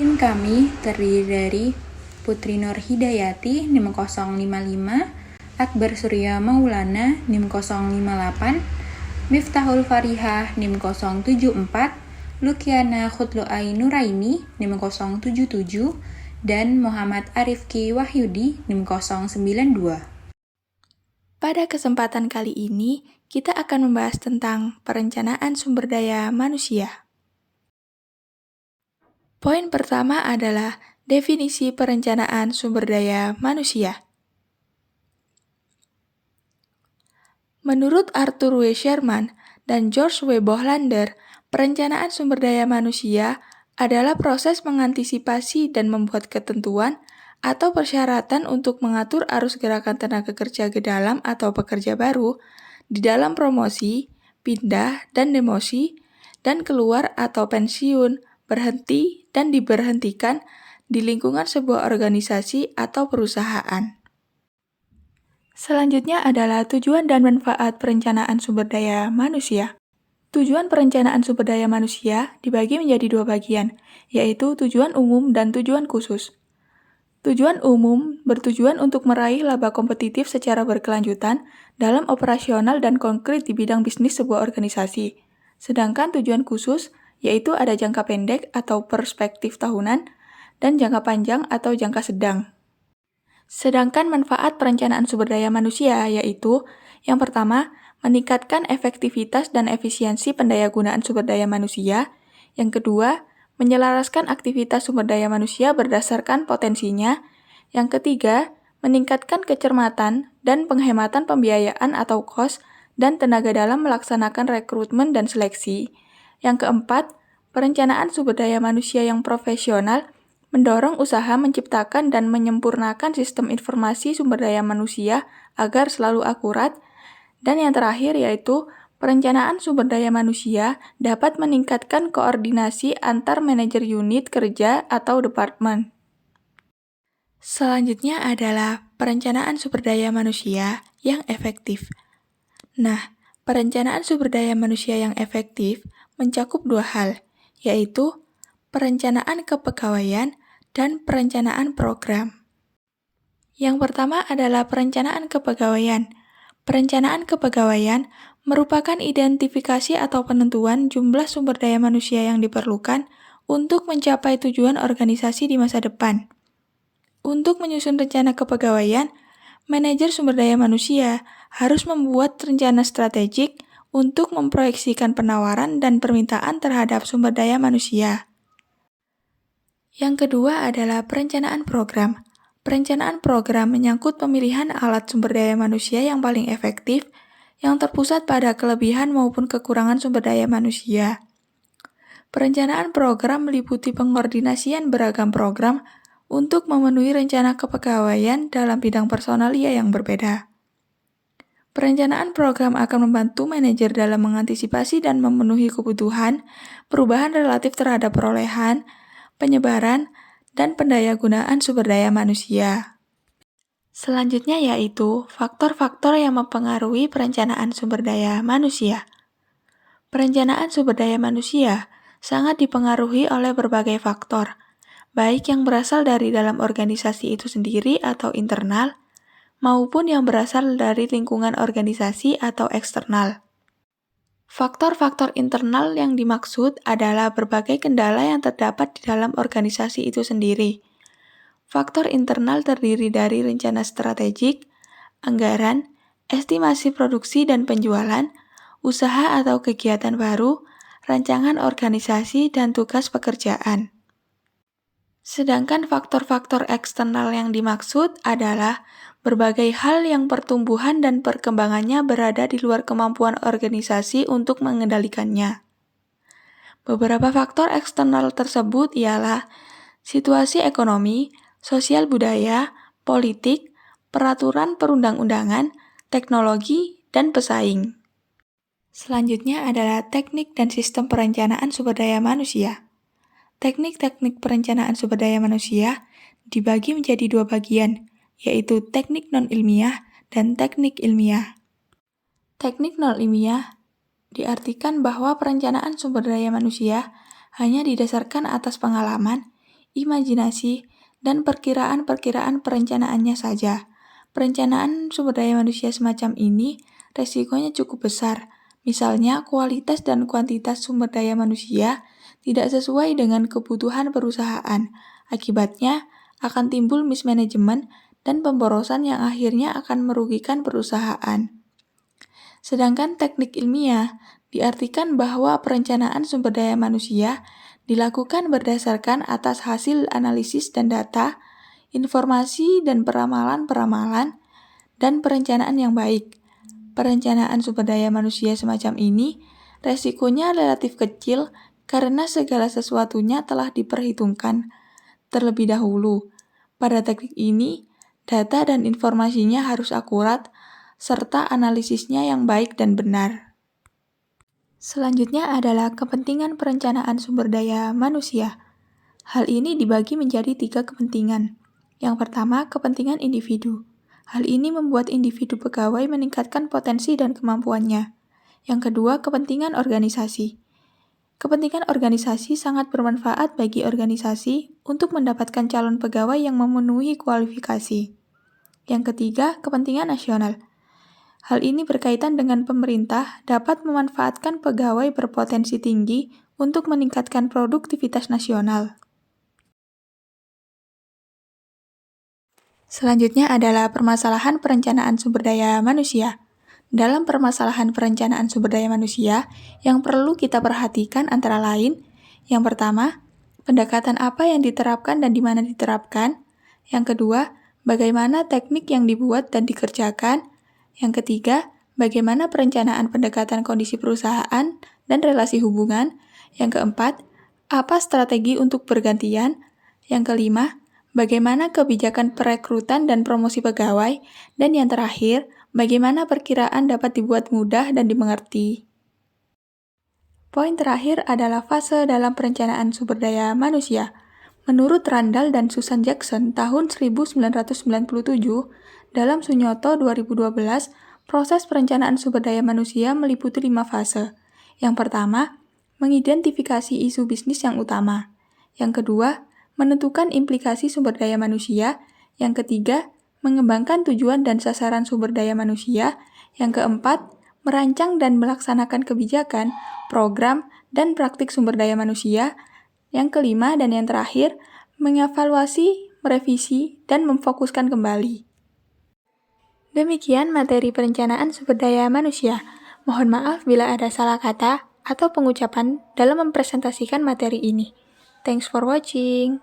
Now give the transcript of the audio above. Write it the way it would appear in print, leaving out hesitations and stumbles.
Tim kami terdiri dari Putri Nur Hidayati NIM 055, Akbar Surya Maulana NIM 058, Miftahul Farihah NIM 074, Lukiana Khutluai Nuraini NIM 077, dan Muhammad Arifki Wahyudi NIM 092. Pada kesempatan kali ini, kita akan membahas tentang perencanaan sumber daya manusia. Poin pertama adalah definisi perencanaan sumber daya manusia. Menurut Arthur W. Sherman dan George W. Bohlander, perencanaan sumber daya manusia adalah proses mengantisipasi dan membuat ketentuan atau persyaratan untuk mengatur arus gerakan tenaga kerja ke dalam atau pekerja baru di dalam promosi, pindah, dan demosi, dan keluar atau pensiun, berhenti, dan diberhentikan di lingkungan sebuah organisasi atau perusahaan. Selanjutnya adalah tujuan dan manfaat perencanaan sumber daya manusia. Tujuan perencanaan sumber daya manusia dibagi menjadi dua bagian, yaitu tujuan umum dan tujuan khusus. Tujuan umum bertujuan untuk meraih laba kompetitif secara berkelanjutan dalam operasional dan konkret di bidang bisnis sebuah organisasi. Sedangkan tujuan khusus yaitu ada jangka pendek atau perspektif tahunan dan jangka panjang atau jangka sedang. Sedangkan manfaat perencanaan sumber daya manusia yaitu yang pertama, meningkatkan efektivitas dan efisiensi pendayagunaan sumber daya manusia. Yang kedua, menyelaraskan aktivitas sumber daya manusia berdasarkan potensinya. Yang ketiga, meningkatkan kecermatan dan penghematan pembiayaan atau kos dan tenaga dalam melaksanakan rekrutmen dan seleksi. Yang keempat, perencanaan sumber daya manusia yang profesional mendorong usaha menciptakan dan menyempurnakan sistem informasi sumber daya manusia agar selalu akurat. Dan yang terakhir yaitu perencanaan sumber daya manusia dapat meningkatkan koordinasi antar manajer unit kerja atau departemen. Selanjutnya adalah perencanaan sumber daya manusia yang efektif. Nah, perencanaan sumber daya manusia yang efektif mencakup dua hal, yaitu perencanaan kepegawaian dan perencanaan program. Yang pertama adalah perencanaan kepegawaian. Perencanaan kepegawaian merupakan identifikasi atau penentuan jumlah sumber daya manusia yang diperlukan untuk mencapai tujuan organisasi di masa depan. Untuk menyusun rencana kepegawaian, manajer sumber daya manusia harus membuat rencana strategik untuk memproyeksikan penawaran dan permintaan terhadap sumber daya manusia. Yang kedua adalah perencanaan program. Perencanaan program menyangkut pemilihan alat sumber daya manusia yang paling efektif, yang terpusat pada kelebihan maupun kekurangan sumber daya manusia. Perencanaan program meliputi pengkoordinasian beragam program untuk memenuhi rencana kepegawaian dalam bidang personalia yang berbeda. Perencanaan program akan membantu manajer dalam mengantisipasi dan memenuhi kebutuhan, perubahan relatif terhadap perolehan, penyebaran, dan pendayagunaan sumber daya manusia. Selanjutnya yaitu faktor-faktor yang mempengaruhi perencanaan sumber daya manusia. Perencanaan sumber daya manusia sangat dipengaruhi oleh berbagai faktor, baik yang berasal dari dalam organisasi itu sendiri atau internal, maupun yang berasal dari lingkungan organisasi atau eksternal. Faktor-faktor internal yang dimaksud adalah berbagai kendala yang terdapat di dalam organisasi itu sendiri. Faktor internal terdiri dari rencana strategik, anggaran, estimasi produksi dan penjualan, usaha atau kegiatan baru, rancangan organisasi, dan tugas pekerjaan. Sedangkan faktor-faktor eksternal yang dimaksud adalah berbagai hal yang pertumbuhan dan perkembangannya berada di luar kemampuan organisasi untuk mengendalikannya. Beberapa faktor eksternal tersebut ialah situasi ekonomi, sosial budaya, politik, peraturan perundang-undangan, teknologi, dan pesaing. Selanjutnya adalah teknik dan sistem perencanaan sumber daya manusia. Teknik-teknik perencanaan sumber daya manusia dibagi menjadi dua bagian, yaitu teknik non-ilmiah dan teknik ilmiah. Teknik non-ilmiah diartikan bahwa perencanaan sumber daya manusia hanya didasarkan atas pengalaman, imajinasi, dan perkiraan-perkiraan perencanaannya saja. Perencanaan sumber daya manusia semacam ini resikonya cukup besar. Misalnya, kualitas dan kuantitas sumber daya manusia tidak sesuai dengan kebutuhan perusahaan. Akibatnya, akan timbul mismanagement dan pemborosan yang akhirnya akan merugikan perusahaan. Sedangkan teknik ilmiah diartikan bahwa perencanaan sumber daya manusia dilakukan berdasarkan atas hasil analisis dan data, informasi dan peramalan-peramalan, dan perencanaan yang baik. Perencanaan sumber daya manusia semacam ini resikonya relatif kecil karena segala sesuatunya telah diperhitungkan terlebih dahulu. Pada teknik ini, data dan informasinya harus akurat, serta analisisnya yang baik dan benar. Selanjutnya adalah kepentingan perencanaan sumber daya manusia. Hal ini dibagi menjadi 3 kepentingan. Yang pertama, kepentingan individu. Hal ini membuat individu pegawai meningkatkan potensi dan kemampuannya. Yang kedua, kepentingan organisasi. Kepentingan organisasi sangat bermanfaat bagi organisasi untuk mendapatkan calon pegawai yang memenuhi kualifikasi. Yang ketiga, kepentingan nasional. Hal ini berkaitan dengan pemerintah dapat memanfaatkan pegawai berpotensi tinggi untuk meningkatkan produktivitas nasional. Selanjutnya adalah permasalahan perencanaan sumber daya manusia. Dalam permasalahan perencanaan sumber daya manusia, yang perlu kita perhatikan antara lain, yang pertama, pendekatan apa yang diterapkan dan di mana diterapkan. Yang kedua, bagaimana teknik yang dibuat dan dikerjakan. Yang ketiga, bagaimana perencanaan pendekatan kondisi perusahaan dan relasi hubungan. Yang keempat, apa strategi untuk bergantian. Yang kelima, bagaimana kebijakan perekrutan dan promosi pegawai. Dan yang terakhir, bagaimana perkiraan dapat dibuat mudah dan dimengerti. Poin terakhir adalah fase dalam perencanaan sumber daya manusia. Menurut Randall dan Susan Jackson tahun 1997, dalam Sunyoto 2012, proses perencanaan sumber daya manusia meliputi 5 fase. Yang pertama, mengidentifikasi isu bisnis yang utama. Yang kedua, menentukan implikasi sumber daya manusia. Yang ketiga, mengembangkan tujuan dan sasaran sumber daya manusia. Yang keempat, merancang dan melaksanakan kebijakan, program, dan praktik sumber daya manusia. Yang kelima dan yang terakhir, mengevaluasi, merevisi, dan memfokuskan kembali. Demikian materi perencanaan sumber daya manusia. Mohon maaf bila ada salah kata atau pengucapan dalam mempresentasikan materi ini. Thanks for watching.